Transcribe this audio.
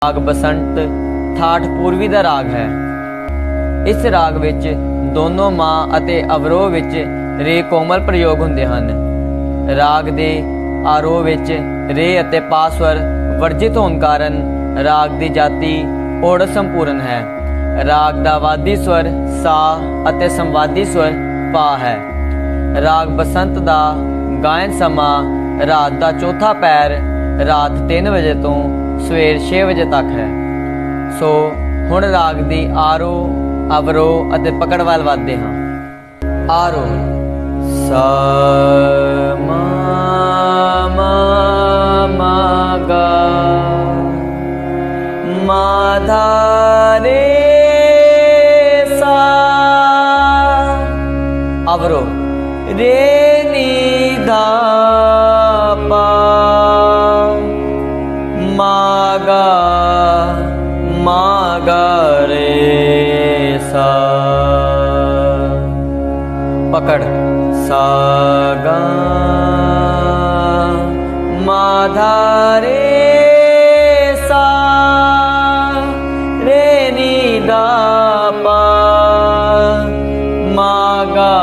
राग बसंत थाठ पूर्वी दा राग है। इस राग विच दोनों मां अते अवरोह विच रे कोमल प्रयोग हुंदे हन। राग दे आरोह विच रे अते पा स्वर वर्जित होने कारण राग दी जाति ओड़ संपूर्ण है। राग दा वादी स्वर सा अते संवादी स्वर पा है। राग बसंत दा गायन समा रात दा चौथा पैर रात 3 बजे तो सवेर 6 बजे तक है। सो हुण राग दी आरोह अवरोह अते पकड़ वाल वादे हाँ। आरोह सा मा मा मा गा मा धा रे सा। अवरोह रे नी धा पा मा गा रे सा। पकड़ सा गा मा धा रे सा रे नी धा पा मा गा